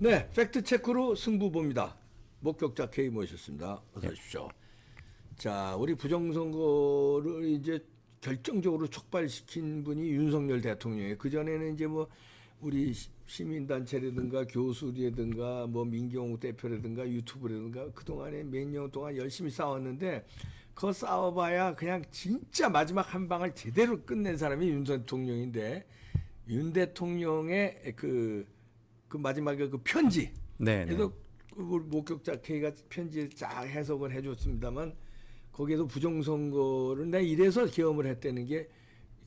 네, 팩트 체크로 승부 봅니다. 목격자 K 모셨습니다. 어서 오십시오. 자, 우리 부정선거를 이제 결정적으로 촉발시킨 분이 윤석열 대통령이에요. 그 전에는 이제 뭐 우리 시민단체라든가 교수라든가 뭐 민경욱 대표라든가 유튜브라든가 그 동안에 몇 년 동안 열심히 싸웠는데 그거 싸워봐야 그냥 진짜 마지막 한 방을 제대로 끝낸 사람이 윤 대통령인데 윤 대통령의 그 마지막에 그 편지. 네. 그래서 우리 목격자 K가 편지 쫙 해석을 해줬습니다만 거기에도 부정선거를 내가 이래서 계엄을 했다는 게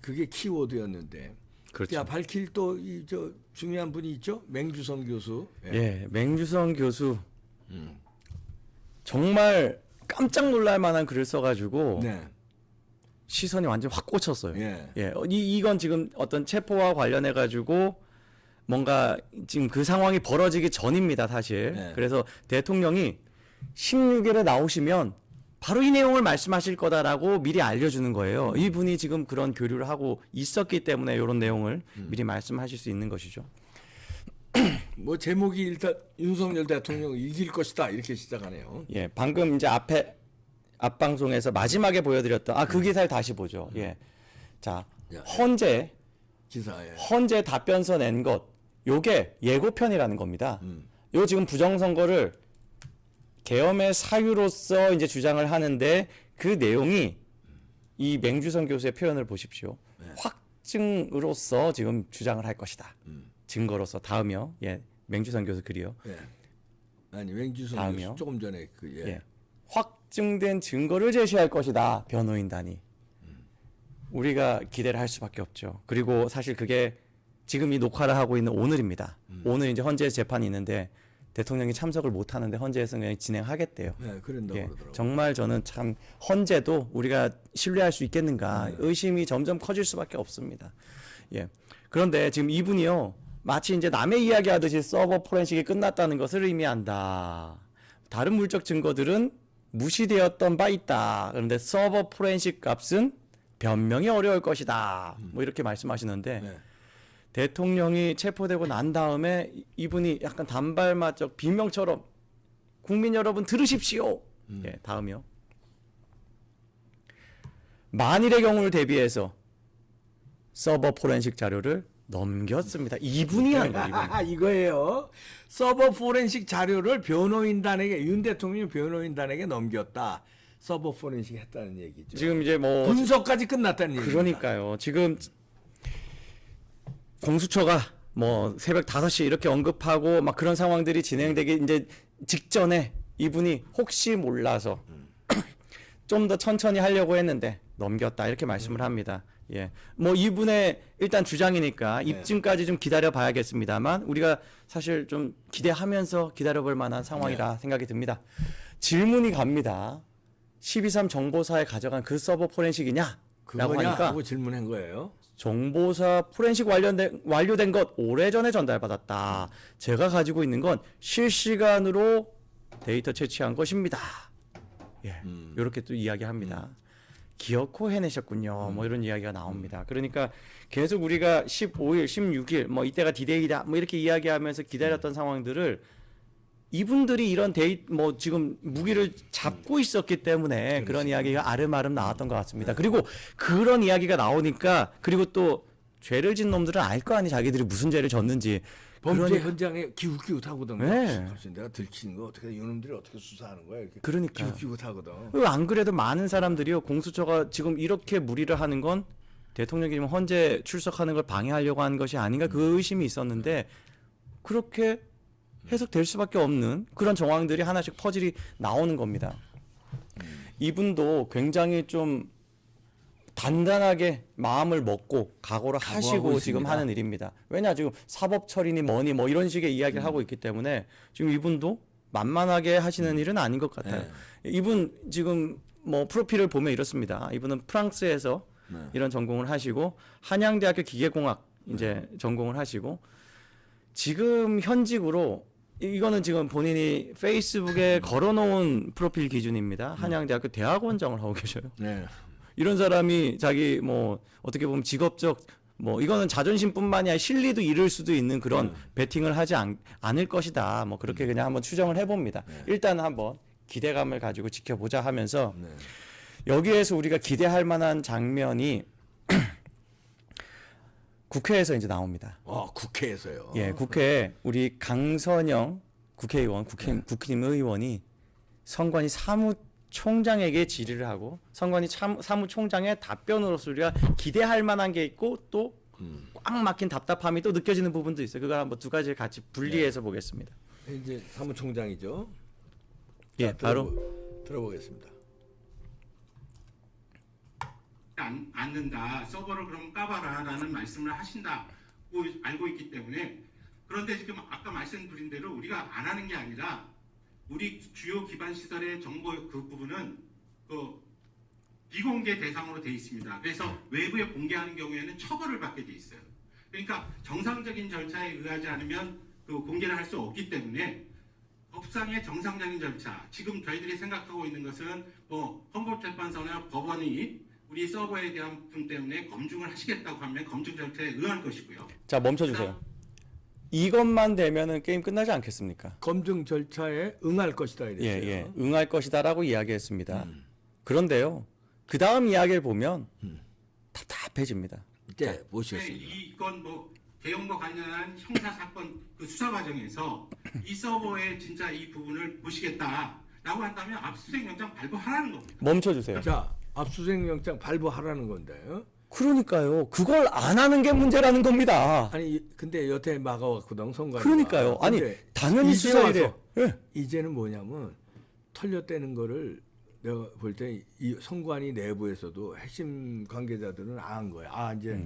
그게 키워드였는데. 그렇죠. 야, 밝힐 또 이 저 중요한 분이 있죠. 맹주성 교수. 예, 맹주성 교수. 정말 깜짝 놀랄 만한 글을 써가지고 네. 시선이 완전 확 꽂혔어요. 예. 이건 지금 어떤 체포와 관련해가지고 뭔가 지금 그 상황이 벌어지기 전입니다, 사실. 네. 그래서 대통령이 16일에 나오시면 바로 이 내용을 말씀하실 거다라고 미리 알려주는 거예요. 이분이 지금 그런 교류를 하고 있었기 때문에 이런 내용을 미리 말씀하실 수 있는 것이죠. 뭐 제목이 일단 윤석열 대통령 이길 것이다 이렇게 시작하네요. 예, 방금 이제 앞 방송에서 마지막에 보여드렸던 그 기사를 다시 보죠. 예, 자 헌재 기사에. 헌재 답변서 낸 것, 요게 예고편이라는 겁니다. 요 지금 부정선거를 계엄의 사유로서 이제 주장을 하는데 그 내용이 이 맹주성 교수의 표현을 보십시오. 네. 확증으로서 지금 주장을 할 것이다. 증거로서. 다음이요. 예, 맹주성 교수 글이요. 예. 아니 맹주성 다음이요. 교수 조금 전에 그 예. 예. 확증된 증거를 제시할 것이다. 변호인단이. 우리가 기대를 할 수밖에 없죠. 그리고 사실 그게 지금 이 녹화를 하고 있는 오늘입니다. 오늘 이제 헌재 재판이 있는데 대통령이 참석을 못 하는데 헌재에서 그냥 진행하겠대요. 네, 그런다고 예, 그러더라고요. 정말 저는 참 헌재도 우리가 신뢰할 수 있겠는가 의심이 점점 커질 수밖에 없습니다. 예. 그런데 지금 이분이요. 마치 이제 남의 이야기 하듯이 서버 포렌식이 끝났다는 것을 의미한다. 다른 물적 증거들은 무시되었던 바 있다. 그런데 서버 포렌식 값은 변명이 어려울 것이다. 뭐 이렇게 말씀하시는데 네. 대통령이 체포되고 난 다음에 이분이 약간 단발마적 비명처럼 국민 여러분 들으십시오. 예, 다음이요. 만일의 경우를 대비해서 서버 포렌식 자료를 넘겼습니다. 이분이 한 거예요. 이분. 이거예요. 서버 포렌식 자료를 변호인단에게 윤 대통령 변호인단에게 넘겼다. 서버 포렌식 했다는 얘기죠. 지금 이제 뭐 분석까지 끝났다는 얘기죠. 그러니까요. 지금 공수처가 뭐 새벽 5시 이렇게 언급하고 막 그런 상황들이 진행되기 이제 직전에 이분이 혹시 몰라서 좀 더 천천히 하려고 했는데 넘겼다 이렇게 말씀을 합니다. 예. 뭐 이분의 일단 주장이니까 입증까지 좀 기다려 봐야겠습니다만 우리가 사실 좀 기대하면서 기다려 볼 만한 상황이라 생각이 듭니다. 질문이 갑니다. 12.3 정보사에 가져간 그 서버 포렌식이냐? 라고 그거냐 하니까 하고 질문한 거예요. 정보사 포렌식 완료된 것 오래전에 전달받았다. 제가 가지고 있는 건 실시간으로 데이터 채취한 것입니다. 예, 이렇게 또 이야기합니다. 기어코 해내셨군요. 뭐 이런 이야기가 나옵니다. 그러니까 계속 우리가 15일, 16일, 뭐 이때가 디데이다, 뭐 이렇게 이야기하면서 기다렸던 상황들을 이분들이 이런 뭐 지금 무기를 잡고 있었기 때문에 그런 이야기가 아름아름 나왔던 것 같습니다. 그리고 그런 이야기가 나오니까 그리고 또 죄를 진 놈들은 알 거 아니 자기들이 무슨 죄를 졌는지. 범죄 현장에 기웃기웃하거든요. 네. 그래서 내가 들키는 거 어떻게 이놈들이 어떻게 수사하는 거야? 이렇게 그러니까요. 기웃기웃하거든. 안 그래도 많은 사람들이요. 공수처가 지금 이렇게 무리를 하는 건 대통령이 지금 헌재 출석하는 걸 방해하려고 하는 것이 아닌가 그 의심이 있었는데 그렇게 해석될 수밖에 없는 그런 정황들이 하나씩 퍼즐이 나오는 겁니다. 이분도 굉장히 좀 단단하게 마음을 먹고 각오를 하시고 지금 있습니다. 하는 일입니다. 왜냐 지금 사법 처리니 뭐니 뭐 이런 식의 이야기를 하고 있기 때문에 지금 이분도 만만하게 하시는 일은 아닌 것 같아요. 이분 지금 뭐 프로필을 보면 이렇습니다. 이분은 프랑스에서 이런 전공을 하시고 한양대학교 기계공학 이제 전공을 하시고 지금 현직으로 이거는 지금 본인이 페이스북에 걸어놓은 프로필 기준입니다. 한양대학교 대학원장을 하고 계셔요. 네. 이런 사람이 자기 뭐 어떻게 보면 직업적 뭐 이거는 자존심뿐만이 아니라 실리도 잃을 수도 있는 그런 네. 베팅을 하지 않을 것이다. 뭐 그렇게 그냥 한번 추정을 해봅니다. 네. 일단 한번 기대감을 가지고 지켜보자 하면서 네. 여기에서 우리가 기대할 만한 장면이 국회에서 이제 나옵니다. 국회에서요. 예, 국회에 우리 강선영 국회의원, 국힘의원이 선관위 사무총장에게 질의를 하고 선관위 사무총장의 답변으로서 우리가 기대할 만한 게 있고 또 꽉 막힌 답답함이 또 느껴지는 부분도 있어요. 그걸 한번 두 가지를 같이 분리해서 보겠습니다. 이제 사무총장이죠. 예, 자, 들어보겠습니다. 않는다. 서버를 그럼 까봐라라는 말씀을 하신다고 알고 있기 때문에 그런데 지금 아까 말씀드린 대로 우리가 안 하는 게 아니라 우리 주요 기반 시설의 정보 그 부분은 그 비공개 대상으로 돼 있습니다. 그래서 외부에 공개하는 경우에는 처벌을 받게 돼 있어요. 그러니까 정상적인 절차에 의하지 않으면 그 공개를 할 수 없기 때문에 법상의 정상적인 절차, 지금 저희들이 생각하고 있는 것은 뭐 헌법재판소나 법원이 우리 서버에 대한 부분 때문에 검증을 하시겠다고 하면 검증 절차에 의할 것이고요. 자, 멈춰주세요. 이것만 되면은 게임 끝나지 않겠습니까? 검증 절차에 응할 것이다 이랬어요. 예, 예, 응할 것이다라고 이야기했습니다. 그런데요, 그 다음 이야기를 보면 답답해집니다. 이때 모시겠습니다. 이건 뭐 대형과 관련한 형사 사건 그 수사 과정에서 이 서버에 진짜 이 부분을 보시겠다라고 한다면 압수수색 영장 발부하라는 겁니다. 멈춰주세요. 자, 압수수색 영장 발부하라는 건데요. 그러니까요, 그걸 안 하는 게 문제라는 겁니다. 아니 근데 여태 막아왔거든 선관. 그러니까요. 아니 당연히 수사일에 예. 이제는 뭐냐면 털려떼는 거를 내가 볼 때 이 선관위 내부에서도 핵심 관계자들은 안 거야. 아 이제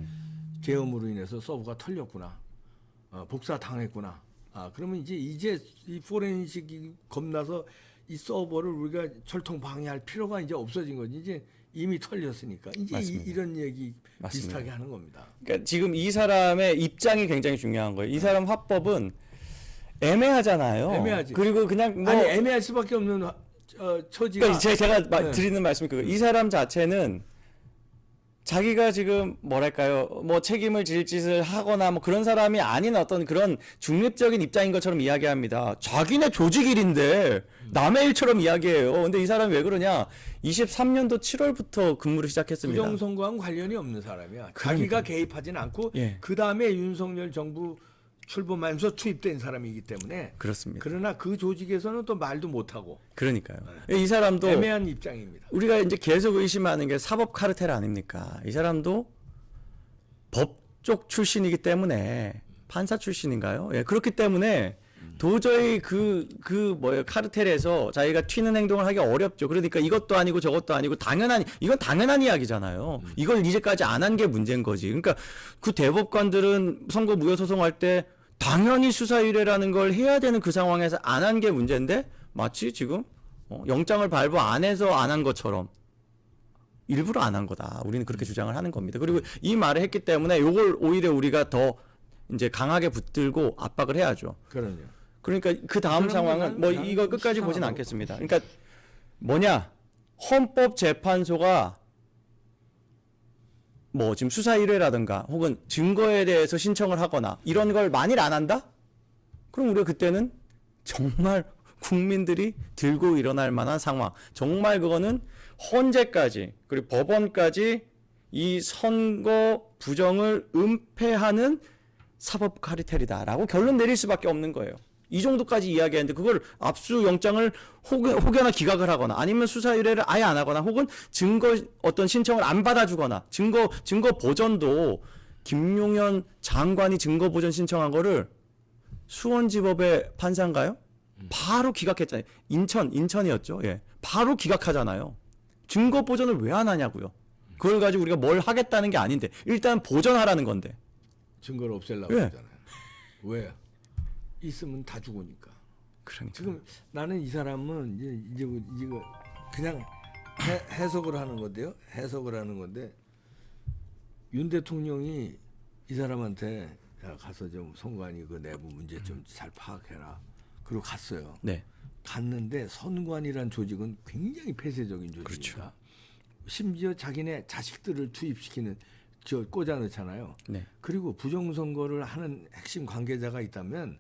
계엄으로 인해서 서버가 털렸구나. 복사 당했구나. 그러면 이제 이 포렌식이 겁나서 이 서버를 우리가 철통 방해할 필요가 이제 없어진 거지. 이제 이미 털렸으니까 이제 맞습니다. 이런 얘기 맞습니다. 비슷하게 하는 겁니다. 그러니까 지금 이 사람의 입장이 굉장히 중요한 거예요. 이 사람 화법은 애매하잖아요. 애매하지. 그리고 그냥 뭐 아니 애매할 수밖에 없는 처지가. 그러니까 제가 네. 드리는 말씀이 그거. 이 사람 자체는 자기가 지금 뭐랄까요, 뭐 책임을 질 짓을 하거나 뭐 그런 사람이 아닌 어떤 그런 중립적인 입장인 것처럼 이야기합니다. 자기네 조직 일인데 남의 일처럼 이야기해요. 근데 이 사람이 왜 그러냐? 23년도 7월부터 근무를 시작했습니다. 부정선거와 관련이 없는 사람이야. 자기가 개입하진 않고 예. 그 다음에 윤석열 정부 출범하면서 투입된 사람이기 때문에. 그렇습니다. 그러나 그 조직에서는 또 말도 못하고 그러니까요. 이 사람도 애매한 입장입니다. 우리가 이제 계속 의심하는 게 사법 카르텔 아닙니까? 이 사람도 법 쪽 출신이기 때문에 판사 출신인가요? 예, 그렇기 때문에 도저히 뭐예요, 카르텔에서 자기가 튀는 행동을 하기 어렵죠. 그러니까 이것도 아니고 저것도 아니고 이건 당연한 이야기잖아요. 이걸 이제까지 안 한 게 문제인 거지. 그러니까 그 대법관들은 선거 무효 소송할 때 당연히 수사 의뢰라는 걸 해야 되는 그 상황에서 안 한 게 문제인데 마치 지금 영장을 발부 안 해서 안 한 것처럼 일부러 안 한 거다. 우리는 그렇게 주장을 하는 겁니다. 그리고 이 말을 했기 때문에 이걸 오히려 우리가 더 이제 강하게 붙들고 압박을 해야죠. 그럼요. 그러니까 그 다음 그런 상황은 거는 뭐 그냥 이거 끝까지 보진 수상하고. 않겠습니다. 그러니까 뭐냐, 헌법재판소가 뭐 지금 수사 의뢰라든가 혹은 증거에 대해서 신청을 하거나 이런 걸 만일 안 한다? 그럼 우리가 그때는 정말 국민들이 들고 일어날 만한 상황, 정말 그거는 헌재까지 그리고 법원까지 이 선거 부정을 은폐하는 사법 카르텔이다라고 결론 내릴 수밖에 없는 거예요. 이 정도까지 이야기했는데 그걸 압수 영장을 혹여나 기각을 하거나 아니면 수사 의뢰를 아예 안 하거나 혹은 증거 어떤 신청을 안 받아주거나 증거 보전도 김용현 장관이 증거 보전 신청한 거를 수원지법의 판사인가요? 바로 기각했잖아요. 인천이었죠. 예, 바로 기각하잖아요. 증거 보전을 왜 안 하냐고요. 그걸 가지고 우리가 뭘 하겠다는 게 아닌데 일단 보전하라는 건데. 증거를 없애려고 예. 하잖아요. 왜? 있으면 다 죽으니까. 그러니까. 지금 나는 이 사람은 이제 그냥 해석을 하는 건데요. 해석을 하는 건데 윤 대통령이 이 사람한테 야, 가서 좀 선관위 그 내부 문제 좀 잘 파악해라. 그리고 갔어요. 네. 갔는데 선관위란 조직은 굉장히 폐쇄적인 조직입니다. 그렇죠. 심지어 자기네 자식들을 투입시키는 저 꽂아 넣잖아요. 네. 그리고 부정선거를 하는 핵심 관계자가 있다면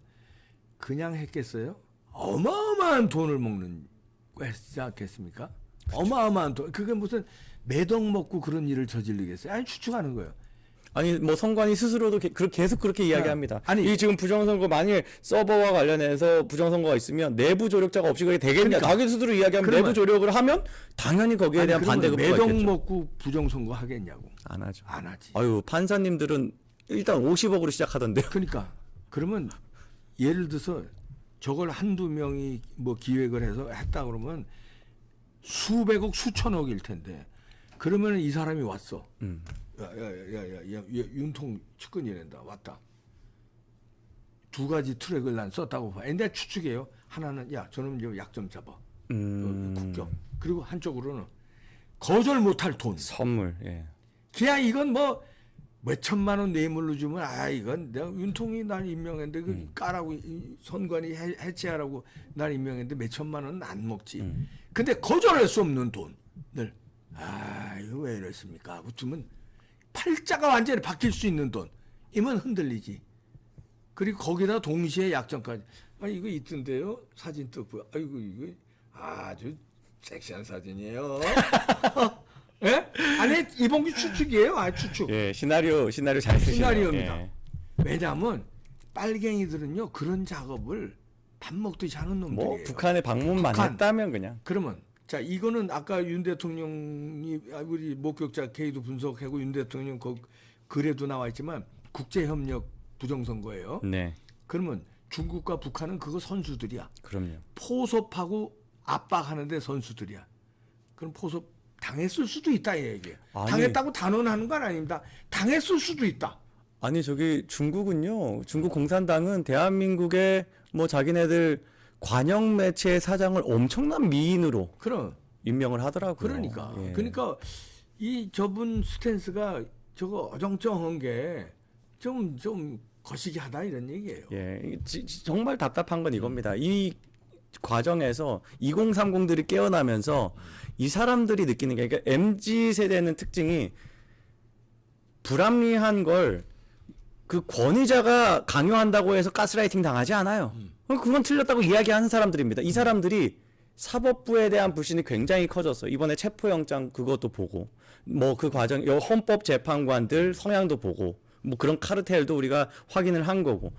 그냥 했겠어요? 어마어마한 돈을 먹는 거 했지 않겠습니까? 어마어마한 돈. 그게 무슨 매덕 먹고 그런 일을 저지르겠어요? 아니 추측하는 거예요. 아니 뭐 선관위 스스로도 계속 그렇게 이야기합니다. 아니, 이 지금 부정선거 만일 서버와 관련해서 부정선거가 있으면 내부 조력자가 없이 그게 되겠냐? 그러니까. 자기 스스로 이야기하면 그러면- 내부 조력을 하면 당연히 거기에 대한 그러면 반대급부가 매덕 있겠죠. 먹고 부정선거 하겠냐고. 안 하죠. 안 하지. 아유 판사님들은 일단 50억으로 시작하던데요. 그러니까 그러면 예를 들어서 저걸 한두 명이 뭐 기획을 해서 했다 그러면 수백억 수천억일 텐데 그러면 이 사람이 왔어. 야야야야 윤통 측근이란다 왔다. 두 가지 트랙을 난 썼다고 봐. 근데 추측해요. 하나는 야 저놈 이제 약점 잡아. 국격. 그리고 한쪽으로는 거절 못할 돈. 선물. 예. 그냥 이건 뭐 몇천만 원 뇌물로 주면 아 이건 내가 윤통이 날 임명했는데 그 까라고 선관위 해체하라고 날 임명했는데 몇천만 원은 안 먹지. 근데 거절할 수 없는 돈을 아 이거 왜 이랬습니까? 하고 주면 팔자가 완전히 바뀔 수 있는 돈 이면 흔들리지. 그리고 거기다 동시에 약정까지. 아 이거 있던데요 사진 떴고요. 아이고 이거 아주 섹시한 사진이에요. 예? 아니 이봉규 추측이에요. 아 추측. 예, 시나리오 잘 쓰시네요. 시나리오입니다. 예. 왜냐하면 빨갱이들은요 그런 작업을 밥 먹듯이 하는 놈들이에요. 뭐 북한에 방문만 북한. 했다면 그냥 그러면 자 이거는 아까 윤 대통령이 우리 목격자 K도 분석하고 윤 대통령 글에도 나와 있지만 국제협력 부정선거예요. 네, 그러면 중국과 북한은 그거 선수들이야. 그럼요. 포섭하고 압박하는데 선수들이야. 그럼 포섭 당했을 수도 있다 이 얘기예요. 아니. 당했다고 단언하는 건 아닙니다. 당했을 수도 있다. 아니 저기 중국은요, 중국 공산당은 대한민국의 뭐 자기네들 관영 매체 사장을 엄청난 미인으로 그럼 임명을 하더라고요. 그러니까 예. 그러니까 이 저분 스탠스가 저거 어정쩡한 게 좀 거시기하다 이런 얘기예요. 예, 정말 답답한 건 이겁니다. 이 과정에서 2030들이 깨어나면서 이 사람들이 느끼는 게, 그러니까 MZ 세대는 특징이 불합리한 걸 그 권위자가 강요한다고 해서 가스라이팅 당하지 않아요. 그건 틀렸다고 이야기하는 사람들입니다. 이 사람들이 사법부에 대한 불신이 굉장히 커졌어요. 이번에 체포영장 그것도 보고, 뭐 그 과정, 헌법재판관들 성향도 보고, 뭐 그런 카르텔도 우리가 확인을 한 거고.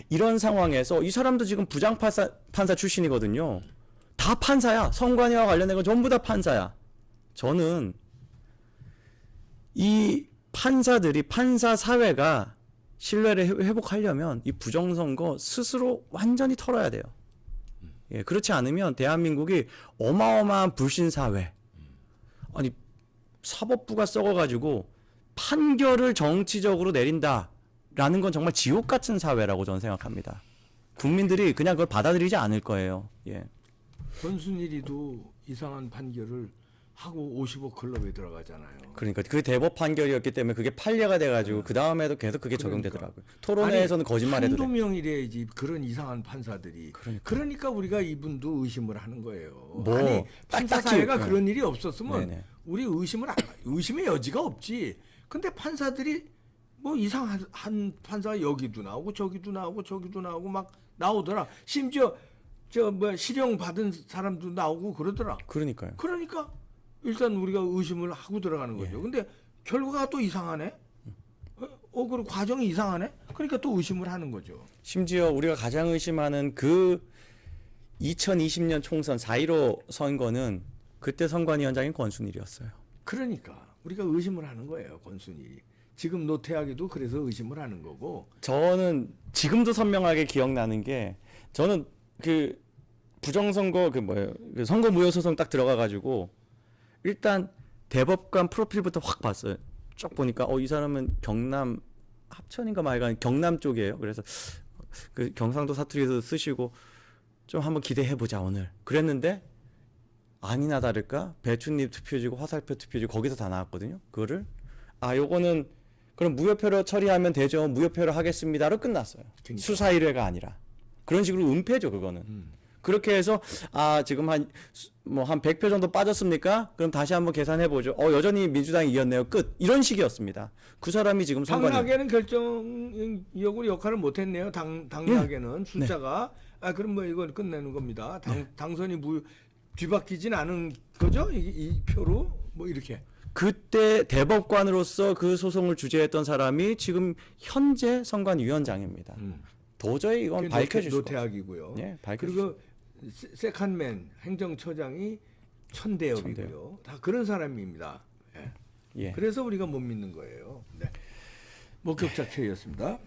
이런 상황에서 이 사람도 지금 부장판사 출신이거든요. 다 판사야. 선관위와 관련된 건 전부 다 판사야. 저는 이 판사들이, 판사 사회가 신뢰를 회복하려면 이 부정선거 스스로 완전히 털어야 돼요. 예, 그렇지 않으면 대한민국이 어마어마한 불신 사회. 아니 사법부가 썩어가지고 판결을 정치적으로 내린다라는 건 정말 지옥 같은 사회라고 저는 생각합니다. 국민들이 그냥 그걸 받아들이지 않을 거예요. 예. 권순일이도 이상한 판결을 하고 50억 클럽에 들어가잖아요. 그러니까 그 대법 판결이었기 때문에 그게 판례가 돼가지고 그 다음에도 계속 그게 적용되더라고요. 토론회에서는 거짓말해도 돼. 한두 명이래야지 그런 이상한 판사들이. 그러니까 우리가 이분도 의심을 하는 거예요. 뭐, 아니 판사 딱히, 사회가 네. 그런 일이 없었으면 네네. 우리 의심의 여지가 없지. 근데 판사들이 뭐 이상한 한 판사 여기도 나오고 저기도 나오고 저기도 나오고 막 나오더라. 심지어 저 뭐 실형 받은 사람도 나오고 그러더라. 그러니까요. 그러니까 일단 우리가 의심을 하고 들어가는 거죠. 예. 근데 결과가 또 이상하네. 그리고 과정이 이상하네. 그러니까 또 의심을 하는 거죠. 심지어 우리가 가장 의심하는 그 2020년 총선 4.15 선거는 그때 선관위원장인 권순일이었어요. 그러니까 우리가 의심을 하는 거예요. 권순일이. 지금 노태하기도 그래서 의심을 하는 거고. 저는 지금도 선명하게 기억나는 게, 저는 그 부정선거 그 선거무효소송 딱 들어가가지고 일단 대법관 프로필부터 확 봤어요. 쭉 보니까 이 사람은 경남 합천인가 말간 경남 쪽이에요. 그래서 그 경상도 사투리도 쓰시고 좀 한번 기대해 보자 오늘. 그랬는데 아니나 다를까 배춧잎 투표지고 화살표 투표지 거기서 다 나왔거든요. 그거를 요거는 그럼 무효표로 처리하면 되죠. 무효표로 하겠습니다로 끝났어요. 그러니까. 수사 1회가 아니라. 그런 식으로 은폐죠 그거는. 그렇게 해서 지금 한 100표 정도 빠졌습니까? 그럼 다시 한번 계산해 보죠. 여전히 민주당이 이겼네요. 끝. 이런 식이었습니다. 그 사람이 지금 선관위 당락에는 결정력으로 역할을 못했네요. 당락에는 숫자가 그럼 뭐 이건 끝내는 겁니다. 당선이 뒤바뀌진 않은 거죠? 이 표로 뭐 이렇게. 그때 대법관으로서 그 소송을 주재했던 사람이 지금 현재 선관위원장입니다. 도저히 이건 밝혀질 수가 없어요. 노태학이고요. 예, 그리고 세컨맨 행정처장이 천대엽이고요. 다 그런 사람입니다. 예. 예. 그래서 우리가 못 믿는 거예요. 네. 목격자 K였습니다.